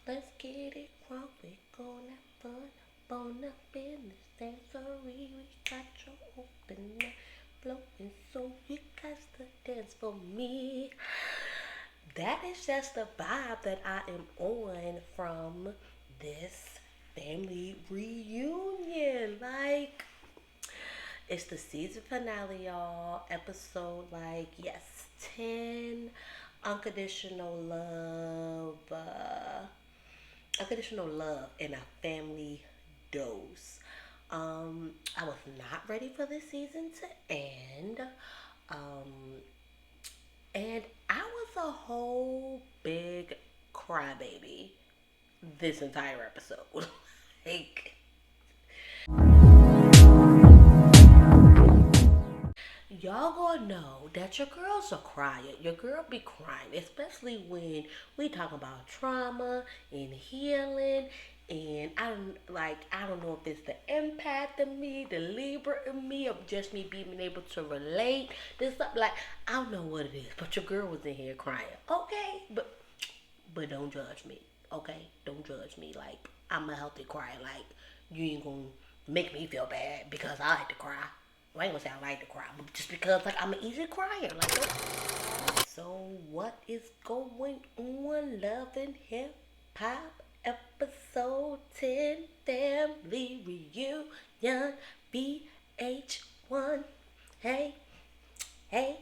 Let's get it wrong. We gonna fun up on up in this dancery. We got you open and flowing, so you got to dance for me. That is just the vibe that I am on from this family reunion. Like, it's the season finale, y'all. Episode, like, yes, 10. Unconditional love. Unconditional love in a family dose. I was not ready for this season to end. Um, and I was a whole big crybaby this entire episode. like, y'all gonna know that your girls are crying. Your girl be crying, especially when we talk about trauma and healing. And I don't know if it's the empath in me, the Libra in me, or just me being able to relate. This stuff, like, I don't know what it is, but your girl was in here crying. Okay, but don't judge me. Okay, don't judge me. Like, I'm a healthy crier. Like, you ain't gonna make me feel bad because I like to cry. Well, I ain't gonna say I like to cry, but just because like I'm an easy crier. So what is going on? Love and Hip Hop episode 10 family reunion VH1. Hey, hey,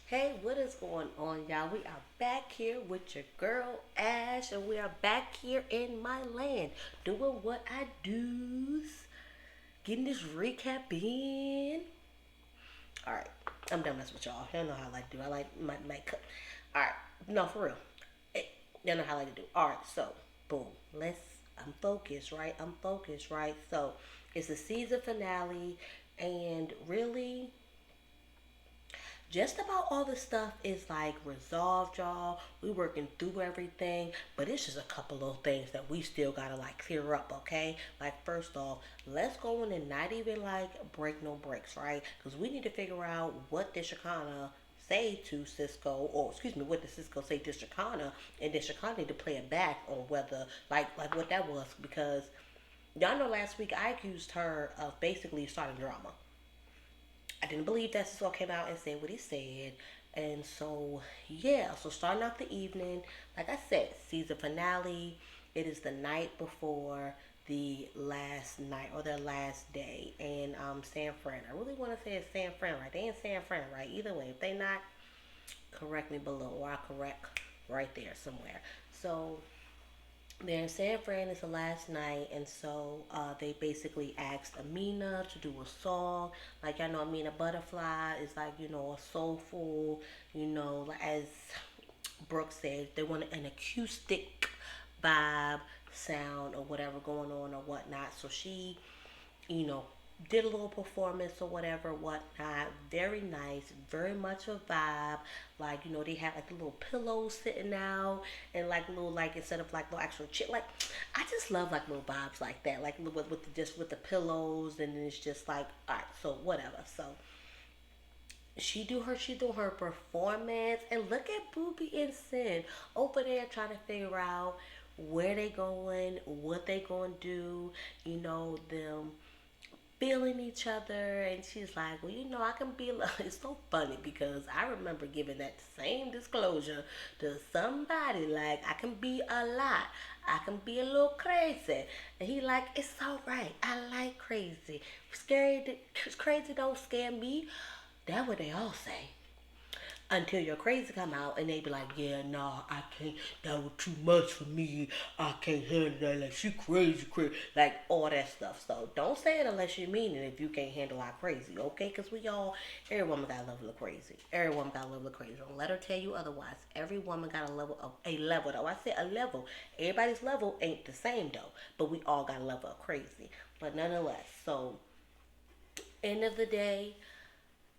hey, what is going on, y'all? We are back here with your girl Ash, and we are back here in my land doing what I do, getting this recap in. All right, I'm done messing with y'all. Y'all know how I like to do. I like my cut. All right, no, for real. Eh, y'all know how I like to do. All right, so boom, let's. I'm focused, right? I'm focused, right? So it's the season finale, and really, just about all the stuff is like resolved, y'all. We working through everything, but it's just a couple of things that we still gotta like clear up, okay? Like, first off, let's go in and not even like break no breaks, right? Because we need to figure out what did Shakana say to Cisco, or excuse me, what did Cisco say to Shakana, and did Shakana need to play it back on whether like what that was, because y'all know last week I accused her of basically starting drama. I didn't believe that Cisco came out and said what he said. And so, yeah, so starting off the evening, like I said, season finale. It is the night before the last night or their last day in San Fran. I really want to say it's San Fran, right? They in San Fran, right? Either way, if they not, correct me below, or I'll correct right there somewhere. So they're in San Fran. It's the last night, and so they basically asked Amina to do a song. Like, y'all know, Amina Butterfly is like, a soulful, like, as Brooke said, they want an acoustic vibe, sound, or whatever going on or whatnot. So she, you know, did a little performance or whatever, whatnot. Very nice, very much a vibe. Like, they have like the little pillows sitting out, and like little, like, instead of like little actual shit. Like, I just love like little vibes like that. Like with just with the pillows, and then it's just like, all right, so whatever. So she do her performance, and look at Booby and Sin over there trying to figure out where they going, what they gonna do, them feeling each other. And she's like, well, I can be it's so funny because I remember giving that same disclosure to somebody, like, I can be a lot, I can be a little crazy. And he like, it's all right, I like crazy. Crazy don't scare me. That's what they all say, until your crazy come out and they be like, yeah, nah, I can't, that was too much for me, I can't handle that, like, she crazy, crazy, like, all that stuff. So don't say it unless you mean it, if you can't handle our crazy, okay? Because every woman got a level of crazy. Every woman got a level of crazy. Don't let her tell you otherwise. Every woman got a level, though. I said a level. Everybody's level ain't the same, though, but we all got a level of crazy. But nonetheless, so, end of the day,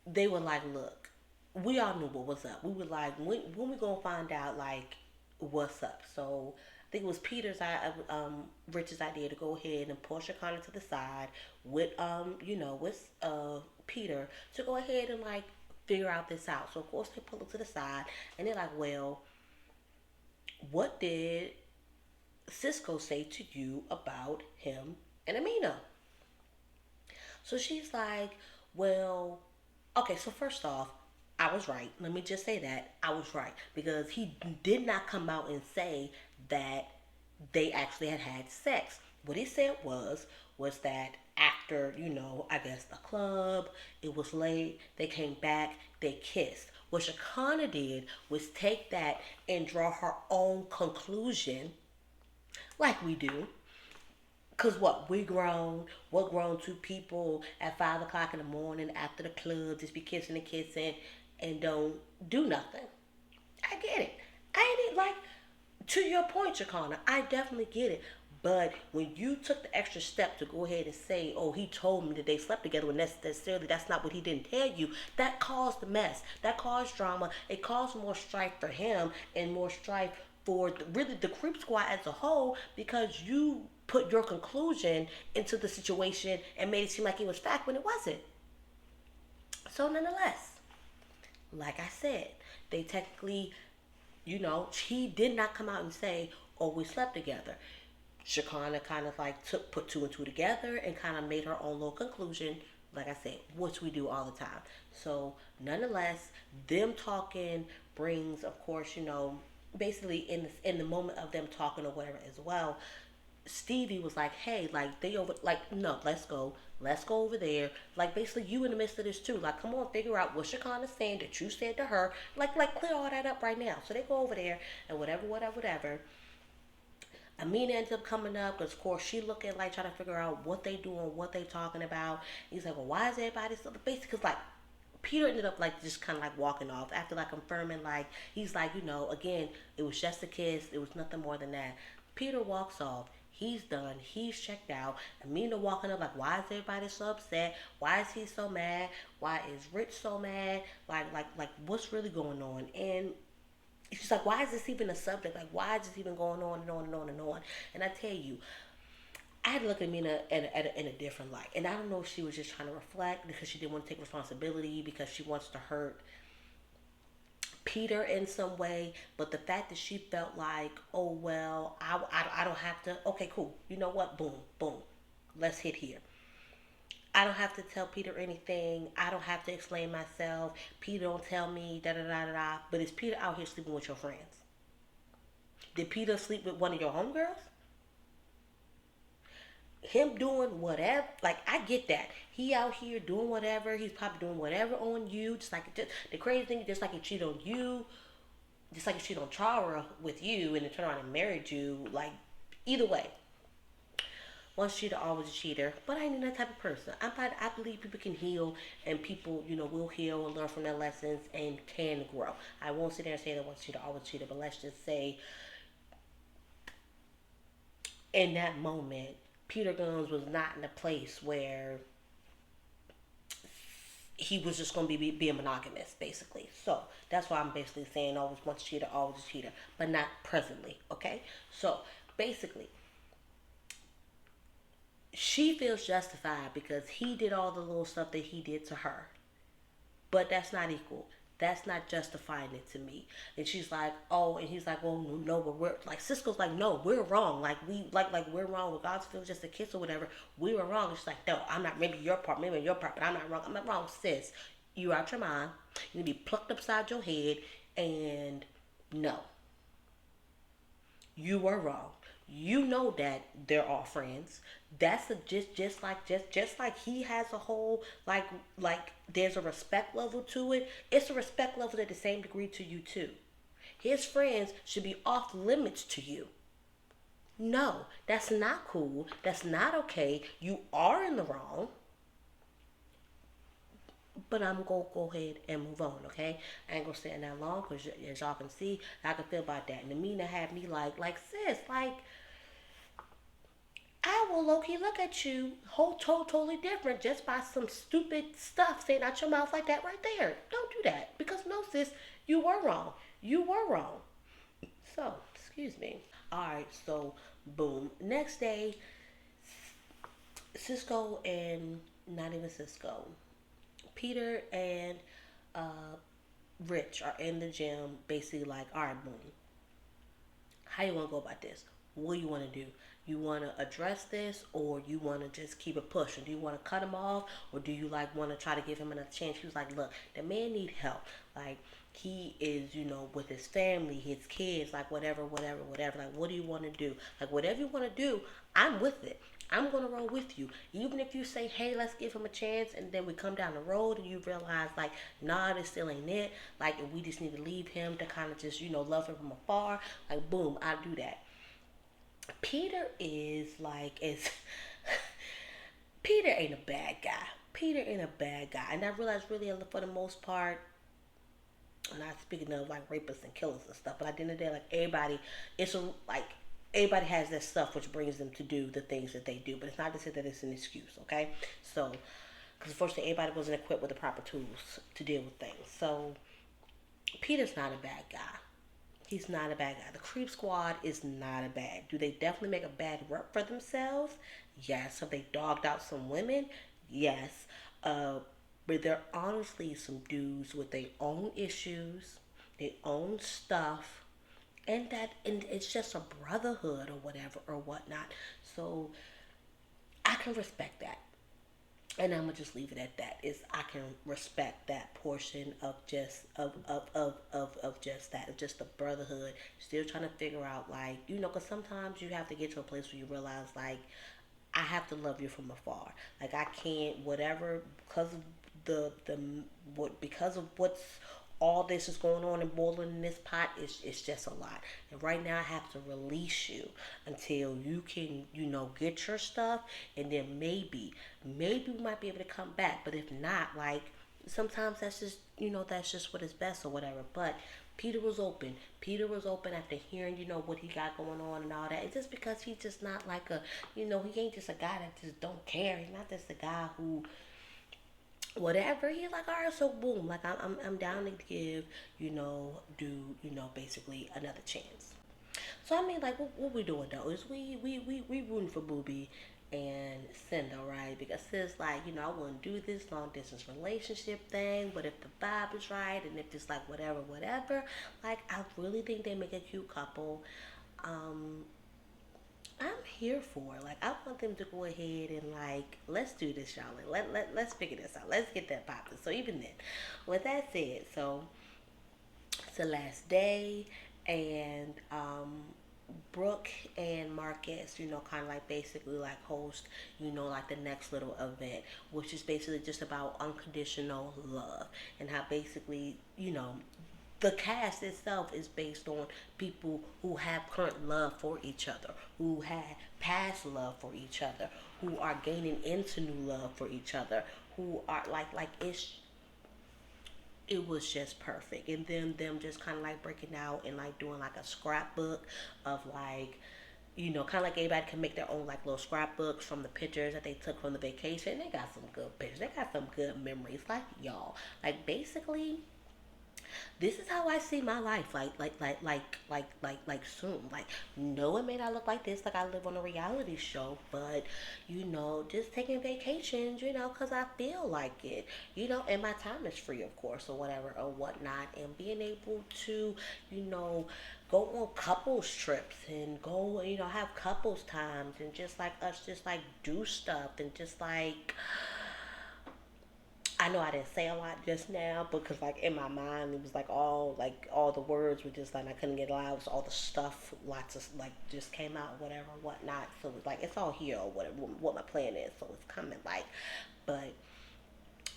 they were like, look, we all knew what was up. We were like, when we gonna find out, like, what's up? So I think it was Rich's idea to go ahead and push Connor to the side with, Peter, to go ahead and like figure out this out. So of course they pull him to the side, and they're like, well, what did Cisco say to you about him and Amina? So she's like, well, okay, so first off, I was right. Let me just say that. I was right. Because he did not come out and say that they actually had sex. What he said was that after, I guess the club, it was late, they came back, they kissed. What Shakana did was take that and draw her own conclusion, like we do. Cause what we're grown two people at 5 o'clock in the morning after the club, just be kissing and kissing, and don't do nothing. I get it. I ain't it like to your point, Chakana. I definitely get it. But when you took the extra step to go ahead and say, "Oh, he told me that they slept together," when necessarily that's not what he didn't tell you, that caused the mess. That caused drama. It caused more strife for him and more strife for really the creep squad as a whole because you put your conclusion into the situation and made it seem like it was fact when it wasn't. So nonetheless, like I said, they technically, he did not come out and say, "Oh, we slept together." Shakana kind of like put two and two together and kind of made her own little conclusion. Like I said, which we do all the time. So nonetheless, them talking brings, of course, basically in the moment of them talking or whatever as well. Stevie was like, "Hey, like they over, like no, let's go over there. Like basically, you in the midst of this too. Like, come on, figure out what Shakana's saying that you said to her. Like clear all that up right now." So they go over there and whatever. Amina ends up coming up because, of course, she looking like trying to figure out what they doing, what they talking about. He's like, "Well, why is everybody so?" Basically, because like Peter ended up like just kind of like walking off after like confirming like he's like again it was just a kiss, it was nothing more than that. Peter walks off. He's done. He's checked out. Amina walking up like, why is everybody so upset? Why is he so mad? Why is Rich so mad? Like, what's really going on? And she's like, why is this even a subject? Like, why is this even going on and on and on and on? And I tell you, I had to look at me in a different light. And I don't know if she was just trying to reflect because she didn't want to take responsibility because she wants to hurt Peter in some way. But the fact that she felt like, oh, well, I don't have to. Okay, cool. You know what? Boom, boom. Let's hit here. I don't have to tell Peter anything. I don't have to explain myself. Peter don't tell me da da da da da. But is Peter out here sleeping with your friends? Did Peter sleep with one of your homegirls? Him doing whatever, like I get that he out here doing whatever. He's probably doing whatever on you. Just the crazy thing, just like he cheated on you, just like he cheated on Chara with you, and then turned around and married you. Like either way, once cheater, always a cheater. But I ain't that type of person. I believe people can heal, and people, will heal and learn from their lessons and can grow. I won't sit there and say that once cheater, always cheater. But let's just say, in that moment, Peter Guns was not in a place where he was just going to be being monogamous, basically. So that's why I'm basically saying always once cheater, always a cheater, but not presently. Okay, so basically, she feels justified because he did all the little stuff that he did to her. But that's not equal. That's not justifying it to me. And she's like, oh, and he's like, well, no, but we're like Cisco's like, no, we're wrong. Like we like we're wrong. Regardless if it was just a kiss or whatever, we were wrong. And she's like, no, I'm not. Maybe your part, maybe your part, but I'm not wrong. I'm not wrong, sis. You out your mind. You need to be plucked upside your head. And no, you were wrong. You know that they're all friends. That's just like he has a whole like there's a respect level to it. It's a respect level at the same degree to you too. His friends should be off limits to you. No, that's not cool. That's not okay. You are in the wrong. But I'm gonna go ahead and move on, okay? I ain't gonna stay in that long because as y'all can see, I can feel about that. And Amina had me like sis, like I will low key look at you whole totally different just by some stupid stuff saying out your mouth like that right there. Don't do that because no, sis, you were wrong. You were wrong. So, excuse me. All right, so boom. Next day, Cisco and not even Cisco, Peter and uh, Rich are in the gym, basically like, all right, boom. How you want to go about this? What do you want to do? You want to address this, or you want to just keep it pushing? Do you want to cut him off, or do you like want to try to give him another chance? He was like, look, the man need help. Like he is, with his family, his kids, like whatever, whatever, whatever. Like, what do you want to do? Like, whatever you want to do, I'm with it. I'm gonna roll with you. Even if you say, hey, let's give him a chance, and then we come down the road and you realize, like, nah, this still ain't it. Like, and we just need to leave him to kind of just, love him from afar. Like, boom, I do that. Peter is like, is Peter ain't a bad guy. Peter ain't a bad guy. And I realize, really, for the most part, I'm not speaking of like rapists and killers and stuff, but at the end of the day, like everybody, it's a, like everybody has that stuff which brings them to do the things that they do. But it's not to say that it's an excuse, okay? So, because unfortunately, everybody wasn't equipped with the proper tools to deal with things. So, Peter's not a bad guy. He's not a bad guy. The Creep Squad is not a bad. Do they definitely make a bad rep for themselves? Yes. Have they dogged out some women? Yes. But there are honestly some dudes with their own issues, their own stuff, and it's just a brotherhood or whatever or whatnot. So I can respect that. And I'm gonna just leave it at that. Is I can respect that portion of just of just that, of just the brotherhood. Still trying to figure out, like, because sometimes you have to get to a place where you realize, like, I have to love you from afar. Like I can't whatever because of the what because of what's all this is going on and boiling in this pot. It's just a lot. And right now I have to release you until you can, get your stuff, and then maybe we might be able to come back. But if not, like sometimes that's just what is best or whatever. But Peter was open. Peter was open after hearing, what he got going on and all that. It's just because he's just not like he ain't just a guy that just don't care. He's not just a guy who whatever. He's like, all right, so boom, like I'm down to give, do basically another chance. So I mean, like, what we doing though is we rooting for Booby and Cinda, right? Because it's like, I wouldn't do this long distance relationship thing, but if the vibe is right and if it's like whatever, like I really think they make a cute couple. Um, I'm here for. Like, I want them to go ahead and, like, let's do this, y'all. Like, let's figure this out. Let's get that popping. So, even then, with that said, so it's the last day, and Brooke and Marcus, kind of like basically like host, like the next little event, which is basically just about unconditional love and how basically, the cast itself is based on people who have current love for each other, who had past love for each other, who are gaining into new love for each other, who are like it was just perfect. And then them just kind of like breaking out and like doing like a scrapbook of like kind of like everybody can make their own like little scrapbooks from the pictures that they took from the vacation. They got some good pictures. They got some good memories. Like y'all, like basically this is how I see my life. Like soon. Like, no, it may not look like this. Like I live on a reality show, but just taking vacations. Cause I feel like it. And my time is free, of course, or whatever or whatnot, and being able to, you know, go on couples trips and go, have couples times and just like us, just like do stuff and just like I know I didn't say a lot just now because like in my mind it was like all the words were just like I couldn't get it out. It was all the stuff, lots of like just came out, whatever, whatnot. So it's like it's all here or whatever what my plan is. So it's coming like, but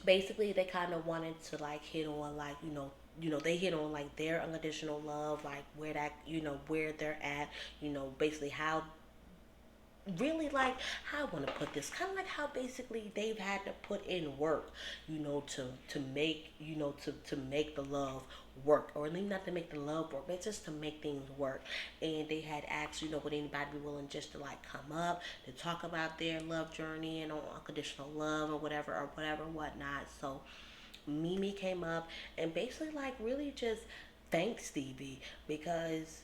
basically they kind of wanted to like hit on like they hit on like their unconditional love, like where that where they're at, basically how really like how I want to put this, kind of like how basically they've had to put in work, to make to make the love work, or at least not to make the love work, but just to make things work. And they had asked, would anybody be willing just to like come up to talk about their love journey and on unconditional love or whatever whatnot. So Mimi came up and basically like really just thanked Stevie because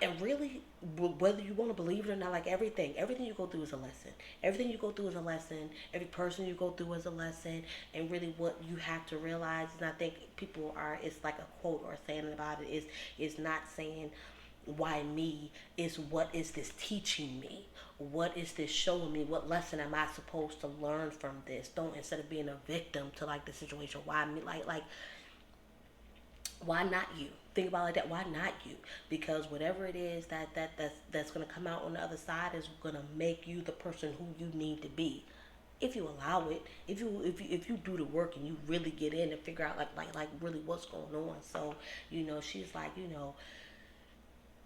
and really whether you want to believe it or not, like everything you go through is a lesson. Everything you go through is a lesson. Every person you go through is a lesson. And really what you have to realize, and I think people are, it's like a quote or saying about it is not saying why me is what is this teaching me? What is this showing me? What lesson am I supposed to learn from this? Don't, instead of being a victim to like the situation, why me? Like why not you? Think about it like that. Why not you? Because whatever it is that's gonna come out on the other side is gonna make you the person who you need to be. If you allow it, if you do the work and you really get in and figure out like really what's going on. So she's like,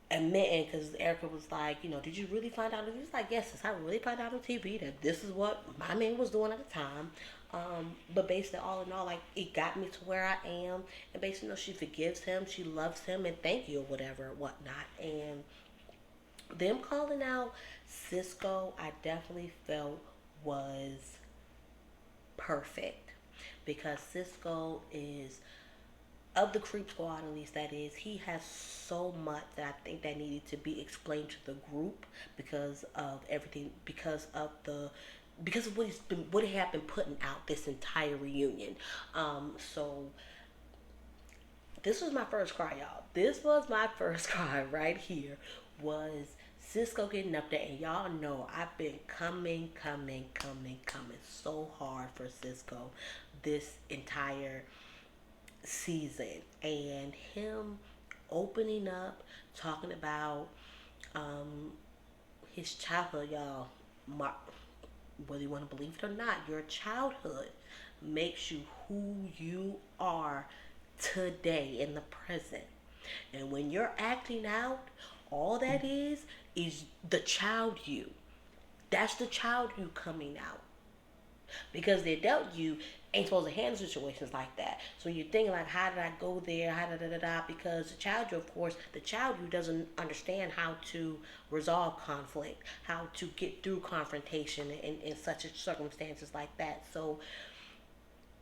admitting, because Erica was like, did you really find out? And he was like, yes, I really found out on TV that this is what my man was doing at the time. But basically, all in all, like, it got me to where I am. And basically, she forgives him, she loves him, and thank you or whatever, whatnot. And them calling out Cisco, I definitely felt was perfect, because Cisco is, of the creep squad, at least that is, he has so much that I think that needed to be explained to the group, because of everything, because of what he had been putting out this entire reunion. So this was my first cry, y'all. This was my first cry right here. Was Cisco getting up there, and y'all know I've been coming so hard for Cisco this entire season, and him opening up, talking about um his childhood, y'all. Whether you want to believe it or not, your childhood makes you who you are today in the present. And when you're acting out, all that is the child you. That's the child you coming out, because the adult you ain't supposed to handle situations like that. So you're thinking like, how did I go there? How da da da da? Because the child you, of course, the child you doesn't understand how to resolve conflict, how to get through confrontation in such circumstances like that. So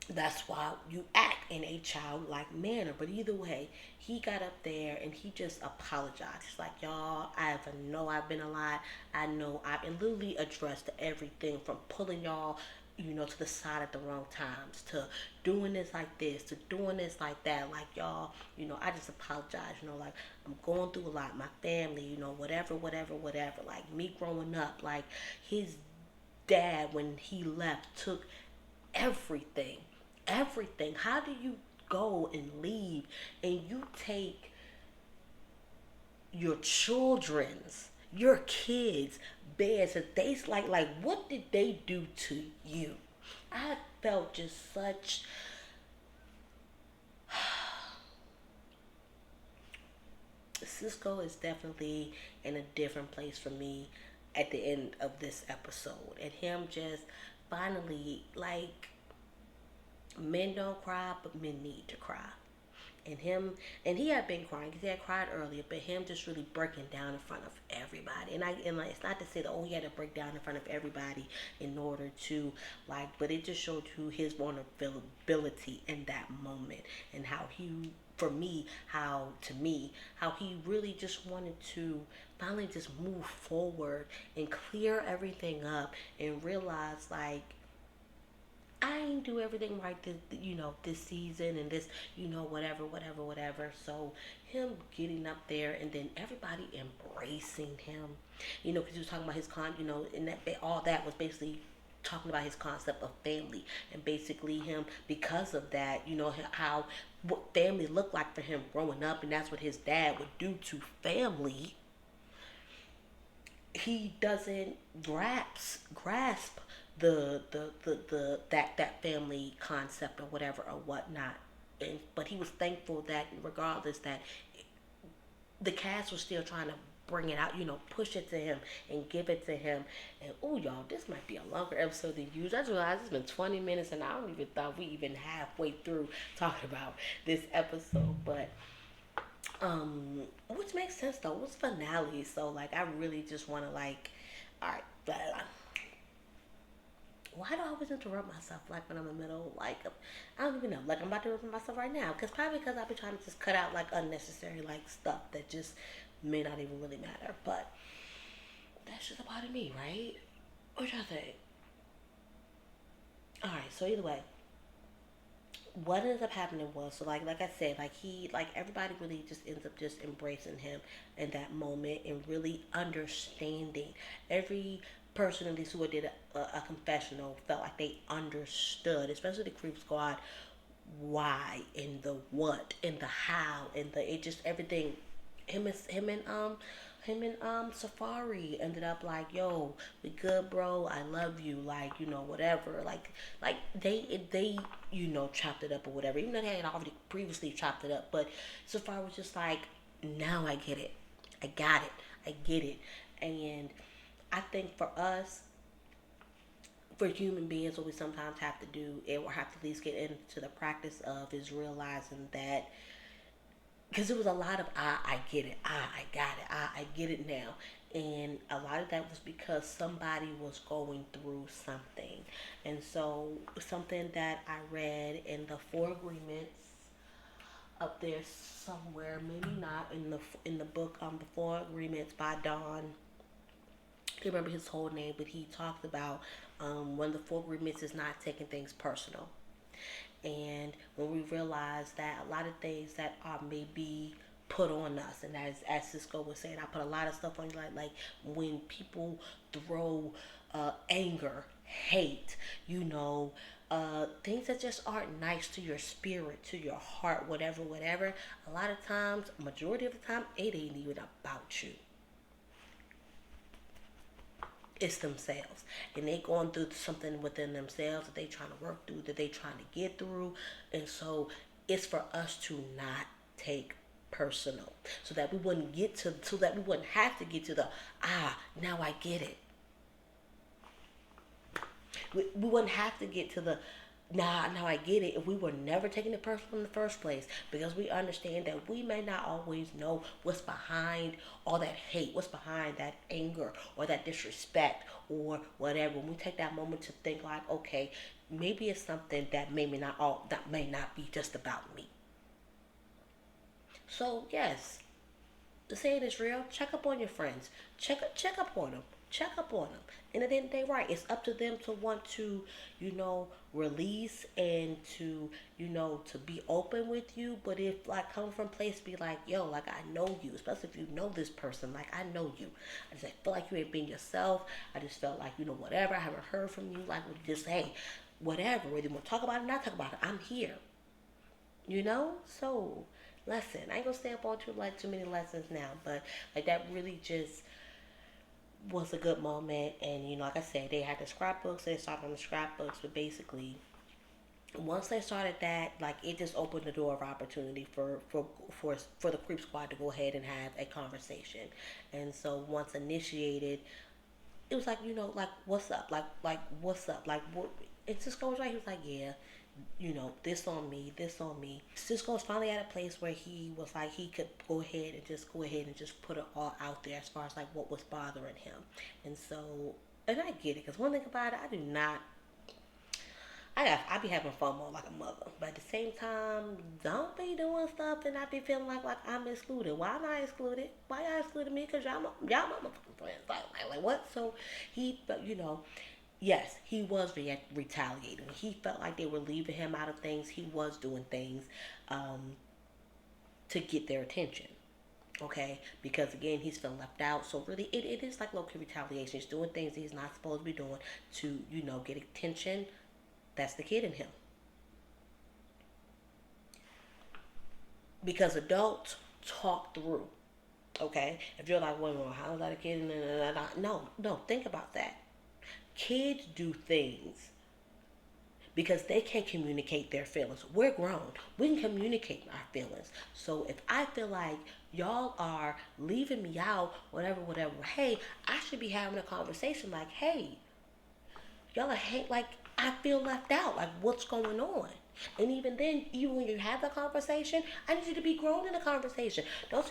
that's why you act in a childlike manner. But either way, he got up there and he just apologized. He's like, y'all, know I've been a lot. I know I've been literally addressed everything from pulling y'all, to the side at the wrong times, to doing this like this, to doing this like that. Like, y'all, I just apologize. Like, I'm going through a lot. My family, whatever. Like, me growing up, like, his dad, when he left, took everything. Everything. How do you go and leave and you take your children's, your kids' beds that they like what did they do to you? I felt just such Cisco is definitely in a different place for me at the end of this episode. And him just finally, like, men don't cry, but men need to cry. And him, and he had been crying because he had cried earlier, but him just really breaking down in front of everybody. And like, it's not to say that, oh, he had to break down in front of everybody in order to, like, but it just showed you his vulnerability in that moment, and how he, for me, how to me, how he really just wanted to finally just move forward and clear everything up and realize, like, I ain't do everything right this season, and this, whatever. So him getting up there, and then everybody embracing him, because he was talking about his and that all that was basically talking about his concept of family, and basically him, because of that, how what family looked like for him growing up, and that's what his dad would do to family. He doesn't grasp the that family concept or whatever or whatnot. But he was thankful that, regardless, that the cast was still trying to bring it out, push it to him and give it to him. And oh, y'all, this might be a longer episode than usual. I just realized it's been 20 minutes, and I don't even thought we even halfway through talking about this episode. But which makes sense though. It was finale, so like I really just want to, like, all right, blah, blah, blah. Why do I always interrupt myself, like, when I'm in the middle? Like, I don't even know. Like, I'm about to interrupt myself right now. Probably because I've been trying to just cut out, like, unnecessary, like, stuff that just may not even really matter. But that's just a part of me, right? What y'all think? Alright, so either way, what ends up happening was, so like I said, like he, like everybody really just ends up just embracing him in that moment and really understanding. Every person at least who did a confessional felt like they understood, especially the Creep Squad, why and the what and the how and the, it just everything. Him and Safari ended up like, yo, we good, bro. I love you, like, whatever. Like they chopped it up or whatever. Even though they had already previously chopped it up, but Safari was just like, now I get it. I got it. I get it. And I think for us, for human beings, what we sometimes have to do, and or have to at least get into the practice of, is realizing that, because it was a lot of I get it, I got it, I get it now, and a lot of that was because somebody was going through something, and so something that I read in the Four Agreements up there somewhere, maybe not in the book, the Four Agreements by Don. I can't remember his whole name, but he talked about one of the Four Agreements is not taking things personal. And when we realize that a lot of things that are maybe put on us, and as Cisco was saying, I put a lot of stuff on you, like when people throw anger, hate, things that just aren't nice to your spirit, to your heart, whatever, whatever. A lot of times, majority of the time, it ain't even about you. It's themselves, and they going through something within themselves that they trying to work through, that they trying to get through. And so it's for us to not take personal, so that we wouldn't have to get to the, now I get it. We wouldn't have to get to the, now I get it, if we were never taking it personal in the first place, because we understand that we may not always know what's behind all that hate, what's behind that anger or that disrespect or whatever. When we take that moment to think like, okay, maybe it's something that maybe not all that may not be just about me. So yes, the saying is real. Check up on your friends. Check up on them. Check up on them. And at the end of the day, right, it's up to them to want to, release and to, to be open with you. But if like coming from a place, be like, yo, like I know you, especially if you know this person, like I know you. I just feel like you ain't being yourself. I just felt like, whatever. I haven't heard from you. Like just hey, whatever. Whether you want to talk about it or not talk about it, I'm here. So lesson. I ain't gonna stay up on too many lessons now, but like that really just was a good moment. And like I said, they had the scrapbooks. They started on the scrapbooks, but basically, once they started that, like it just opened the door of opportunity for the Creep Squad to go ahead and have a conversation. And so once initiated, it was like like what's up, like what's up, like what. It just goes right. He was like, yeah, this on me, this on me. Cisco was finally at a place where he was like he could go ahead and just put it all out there as far as like what was bothering him. And so, and I get it, because one thing about it, I do not. I be having fun more like a mother, but at the same time, don't be doing stuff and I be feeling like I'm excluded. Why am I excluded? Why y'all excluded me? Cause y'all my motherfucking friends. Like what? So he, but yes, he was retaliating. He felt like they were leaving him out of things. He was doing things um, to get their attention. Okay, because again, he's feeling left out. So really, it is like low key retaliation. He's doing things he's not supposed to be doing to get attention. That's the kid in him. Because adults talk through. Okay, if you're like, well, how is that a kid? No, no, think about that. Kids do things because they can't communicate their feelings. We're grown. We can communicate our feelings. So if I feel like y'all are leaving me out, whatever, whatever, hey, I should be having a conversation like, hey, y'all are like I feel left out. Like what's going on? And even then, even when you have the conversation, I need you to be grown in the conversation. Don't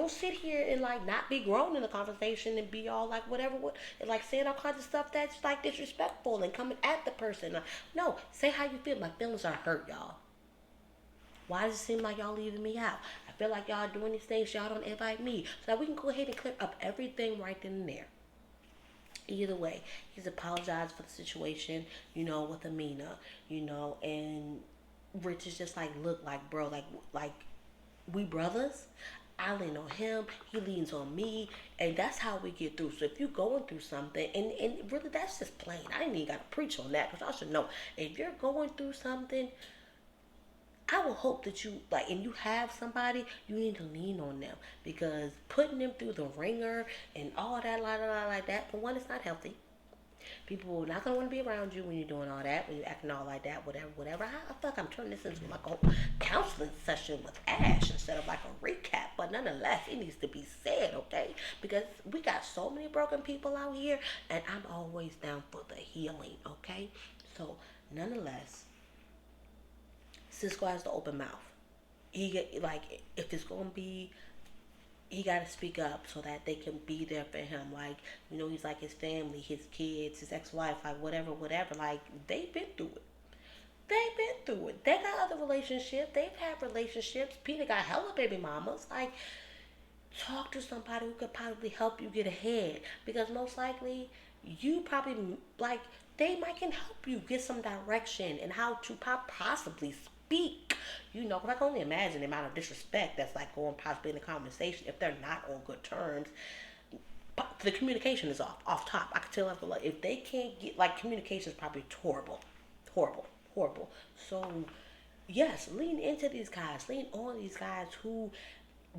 sit here and like not be grown in the conversation and be all like whatever, and like saying all kinds of stuff that's like disrespectful and coming at the person. No, say how you feel. My feelings are hurt, y'all. Why does it seem like y'all leaving me out? I feel like y'all doing these things. Y'all don't invite me, so that we can go ahead and clear up everything right then and there. Either way, he's apologized for the situation, with Amina, and Rich is just like, look, like, bro, like we brothers. I lean on him, he leans on me, and that's how we get through. So if you're going through something, and really that's just plain. I ain't even got to preach on that because I should know. If you're going through something, I will hope that you like, and you have somebody, you need to lean on them because putting them through the ringer and all that, like that, for one, it's not healthy. People are not gonna want to be around you when you're doing all that, when you're acting all like that, whatever, whatever. I feel like I'm turning this into like a counseling session with Ash instead of like a recap. But nonetheless, it needs to be said, okay? Because we got so many broken people out here, and I'm always down for the healing, okay? So, nonetheless, Cisco has the open mouth. He get like if it's gonna be, he got to speak up so that they can be there for him. Like, he's like his family, his kids, his ex-wife, like whatever, whatever. Like, they've been through it. They've been through it. They got other relationships. They've had relationships. Peter got hella baby mamas. Like, talk to somebody who could probably help you get ahead. Because most likely, you probably, like, they might can help you get some direction and how to possibly speak. Because I can only imagine the amount of disrespect that's like going possibly in the conversation if they're not on good terms. The communication is off top. I can tell after like if they can't get like communication is probably horrible, horrible, horrible. So yes, lean into these guys, lean on these guys who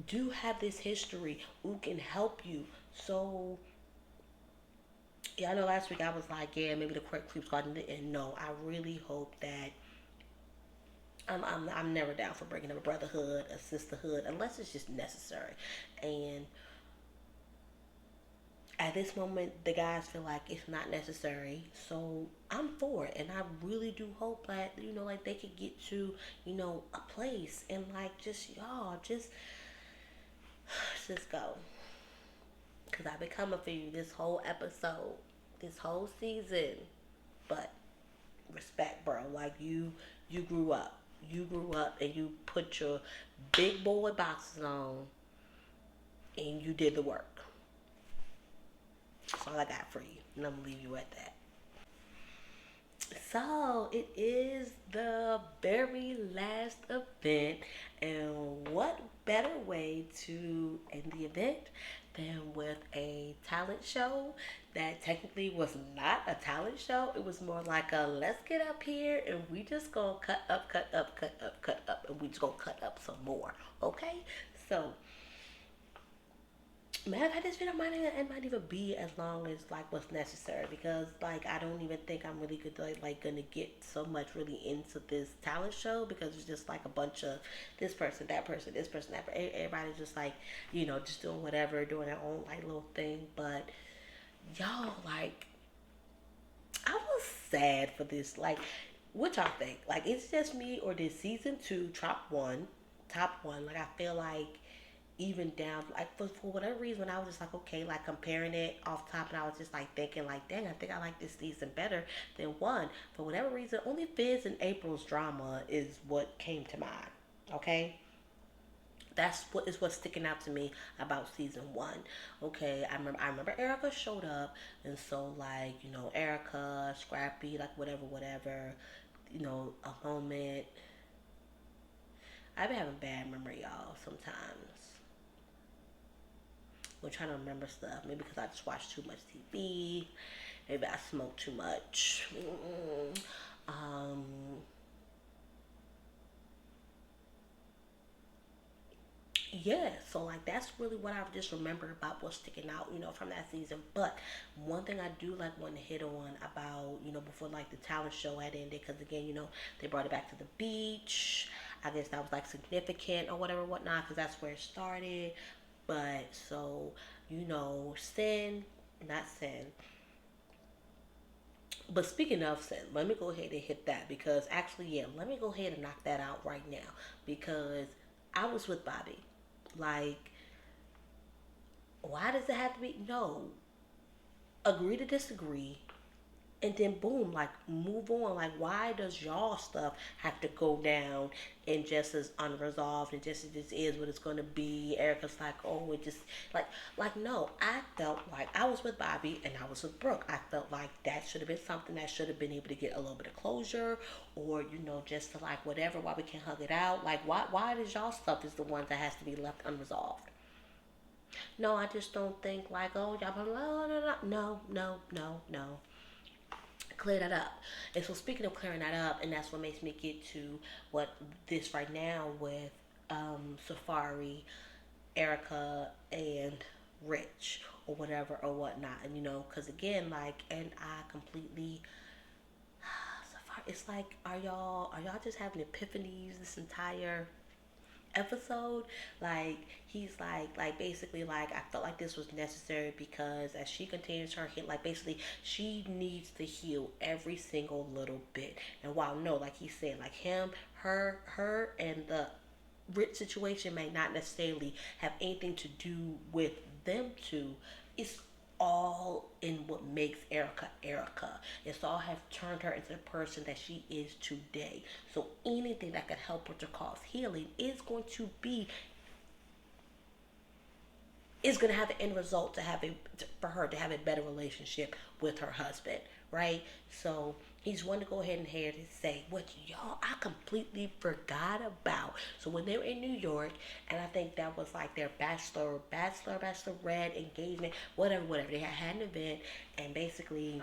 do have this history, who can help you. So yeah, I know last week I was like, yeah, maybe the correct creeps garden, and no, I really hope that I'm never down for breaking up a brotherhood, a sisterhood, unless it's just necessary. And at this moment, the guys feel like it's not necessary, so I'm for it. And I really do hope that like they could get to a place and like just y'all just go, cause I've been coming for you this whole episode, this whole season. But respect, bro. Like you grew up. You grew up and you put your big boy boxes on and you did the work. That's all I got for you. And I'm gonna leave you at that. So it is the very last event, and what better way to end the event than with a talent show that technically was not a talent show. It was more like a let's get up here and we just gonna cut up, cut up, cut up, cut up, and we just gonna cut up some more. Okay? So matter of fact, this video might even be as long as like what's necessary because like I don't even think I'm really good like gonna get so much really into this talent show because it's just like a bunch of this person, that person, this person, that person. Everybody's just like just doing whatever, doing their own like little thing. But y'all, like, I was sad for this. Like, what y'all think? Like, it's just me or did season two top one? Like, I feel like even down like for whatever reason I was just like okay like comparing it off top and I was just like thinking like dang I think I like this season better than one for whatever reason only Fizz and April's drama is what came to mind. Okay, that's what's sticking out to me about season one. Okay, I remember Erica showed up and so like Erica Scrappy like whatever a moment. I've been having bad memory y'all sometimes. We're trying to remember stuff. Maybe because I just watch too much TV. Maybe I smoke too much. Um, yeah, so like that's really what I've just remembered about what's sticking out, from that season. But one thing I do like want to hit on about, before like the talent show had ended, because again, they brought it back to the beach. I guess that was like significant or whatever, whatnot, because that's where it started. But so, sin, not sin. But speaking of sin, let me go ahead and hit that because actually, yeah, let me go ahead and knock that out right now because I was with Bobby. Like, why does it have to be? No, agree to disagree. and then boom, like move on. Like, why does y'all stuff have to go down and just as unresolved and just it just is what it's gonna be? Erica's like, oh, it just like no. I felt like I was with Bobby and I was with Brooke. I felt like that should have been something that should have been able to get a little bit of closure, or just to like whatever. Why we can't hug it out? Like, why does y'all stuff is the one that has to be left unresolved? No, I just don't think like, oh, y'all, no. Clear that up. And so speaking of clearing that up, and that's what makes me get to what this right now with Safari, Erica, and Rich or whatever or whatnot. And because again, like, and I completely Safari. It's like, are y'all just having epiphanies this entire episode? Like, he's like basically like, I felt like this was necessary because as she continues her heal, like basically she needs to heal every single little bit. And while no, like he said, like him, her and the Rich situation may not necessarily have anything to do with them two, it's all in what makes Erica Erica. It's all have turned her into the person that she is today. So anything that could help her to cause healing is going to have an end result to for her to have a better relationship with her husband, right? So he's one to go ahead and here to say what y'all I completely forgot about. So when they were in New York, and I think that was like their bachelorette engagement, whatever. They had an event, and basically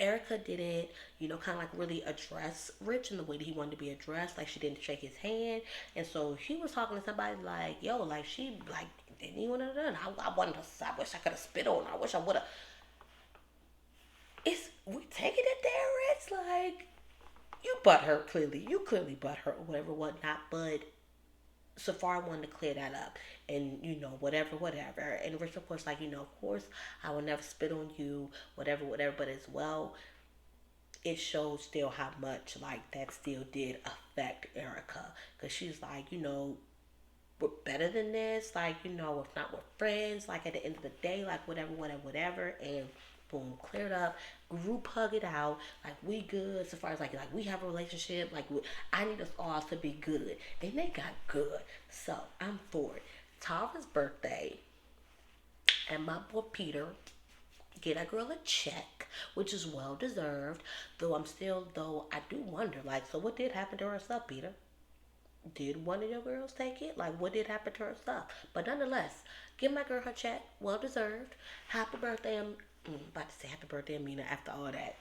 Erica didn't, kind of like really address Rich in the way that he wanted to be addressed. Like she didn't shake his hand, and so he was talking to somebody like, "Yo, like she like didn't even want to done. I wanted to. I wish I could have spit on her. I wish I would have." It's we taking it there. It's like you butt hurt clearly. You clearly butt hurt or whatever, whatnot. But Safari wanted to clear that up, and whatever. And Rich, of course, like of course, I will never spit on you, whatever. But as well, it shows still how much like that still did affect Erica, because she's like, we're better than this, like, if not we're friends, like at the end of the day, like whatever, and boom, cleared up, group hug it out, like we good so far as like we have a relationship, like I need us all to be good, and they got good, so I'm for it. Tara's birthday, and my boy Peter get that girl a check, which is well deserved. Though I do wonder, like, so what did happen to her stuff, Peter? Did one of your girls take it? Like, what did happen to her stuff? But nonetheless, give my girl her check, well deserved. Happy birthday, about to say happy birthday, Amina, after all that.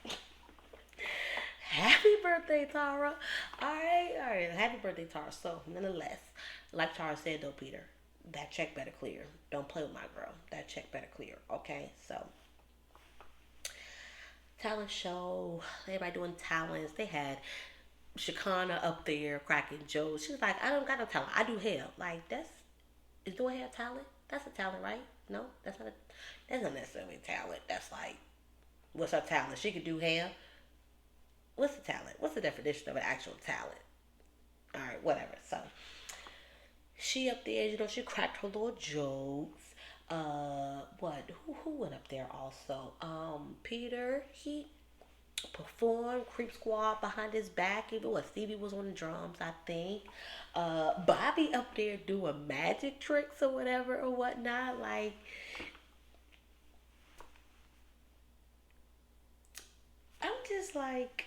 Happy birthday, Tara. All right. Happy birthday, Tara. So, nonetheless, like Tara said, though, Peter, that check better clear. Don't play with my girl. That check better clear. Okay, so talent show. Everybody doing talents. They had Shakana up there cracking jokes. She was like, I don't got no talent. I do hair. Like is doing hair talent? That's a talent, right? No, that's not necessarily talent. That's like, what's her talent? She could do hair. What's the talent? What's the definition of an actual talent? All right, whatever. So she up there, she cracked her little jokes. What? Who went up there also? Peter. He perform Creep Squad behind his back. Even what Stevie was on the drums, I think. Bobby up there doing magic tricks or whatever or whatnot. Like, I'm just like,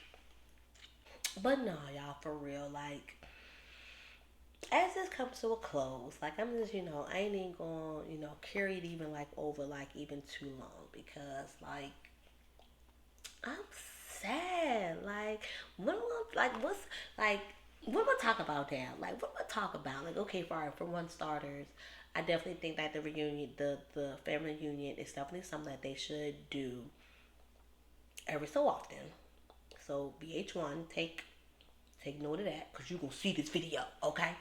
but no, y'all, for real. Like, as this comes to a close, like I'm just, I ain't even gonna, carry it even like over like even too long, because like I'm sad. Like, what's like what am I talk about now? Like, what am I talk about? Like, okay, for one starters, I definitely think that the reunion, the family reunion, is definitely something that they should do every so often. So VH1, take note of that, because you gonna see this video, okay?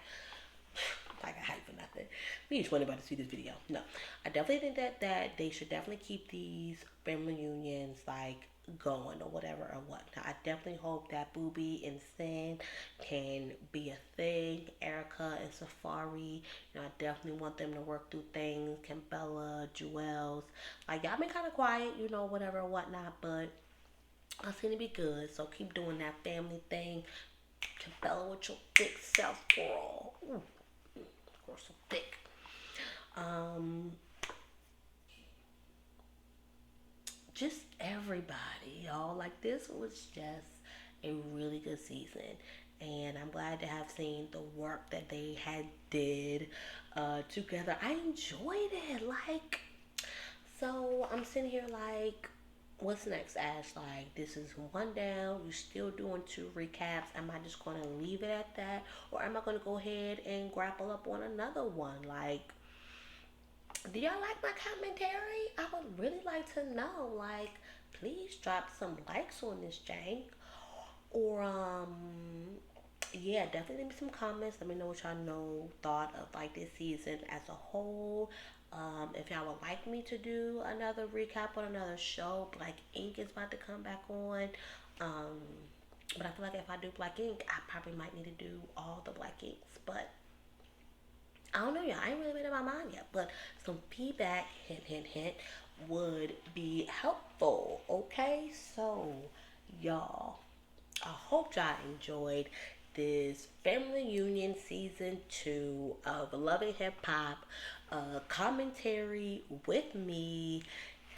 Like a hype for nothing. VH1 about to see this video. No, I definitely think that they should definitely keep these family reunions like going or whatever or whatnot. I definitely hope that Booby and Sin can be a thing. Erica and Safari, I definitely want them to work through things. Campbella, Jewels, like y'all been kind of quiet, whatever or whatnot, but I seem to be good. So keep doing that family thing. Campbella with your thick self, girl. Ooh, of course, so thick. Um, just everybody, y'all. Like this was just a really good season, and I'm glad to have seen the work that they had did together. I enjoyed it. Like, so I'm sitting here like, what's next, Ash? Like, this is one down. You're still doing two recaps. Am I just gonna leave it at that, or am I gonna go ahead and grapple up on another one? Like, do y'all like my commentary? I would really like to know. Like, please drop some likes on this jank. Or yeah, definitely leave me some comments. Let me know what y'all thought of like this season as a whole. If y'all would like me to do another recap on another show, Black Ink is about to come back on. Um, but I feel like if I do Black Ink, I probably might need to do all the Black Inks. But I don't know, y'all. I ain't really made up my mind yet, but some feedback, hint, hint, hint, would be helpful. Okay, so y'all, I hope y'all enjoyed this Family Union season 2 of Love and Hip Hop commentary with me.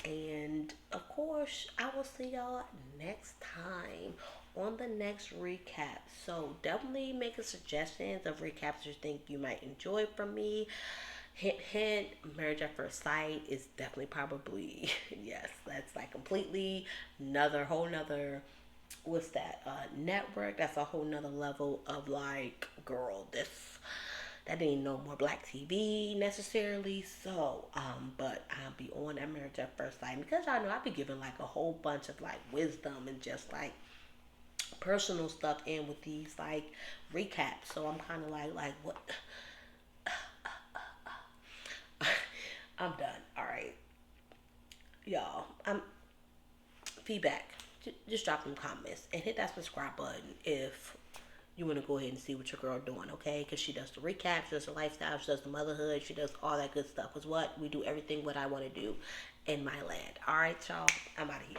And of course, I will see y'all next time on the next recap. So definitely make a suggestions of recaps you think you might enjoy from me. Hint, hint, Marriage at First Sight is definitely probably, yes, that's like completely whole nother, what's that, network. That's a whole nother level of like, girl, this that ain't no more black TV necessarily. So, but I'll be on that Marriage at First Sight because y'all know I be giving like a whole bunch of like wisdom and just like personal stuff in with these like recaps. So I'm kind of like what? I'm done. All right, y'all. I'm feedback. Just drop some comments and hit that subscribe button if you want to go ahead and see what your girl doing, okay? Because she does the recaps, she does the lifestyle, she does the motherhood, she does all that good stuff. Because what? We do everything what I want to do in my land. All right, y'all. I'm out of here.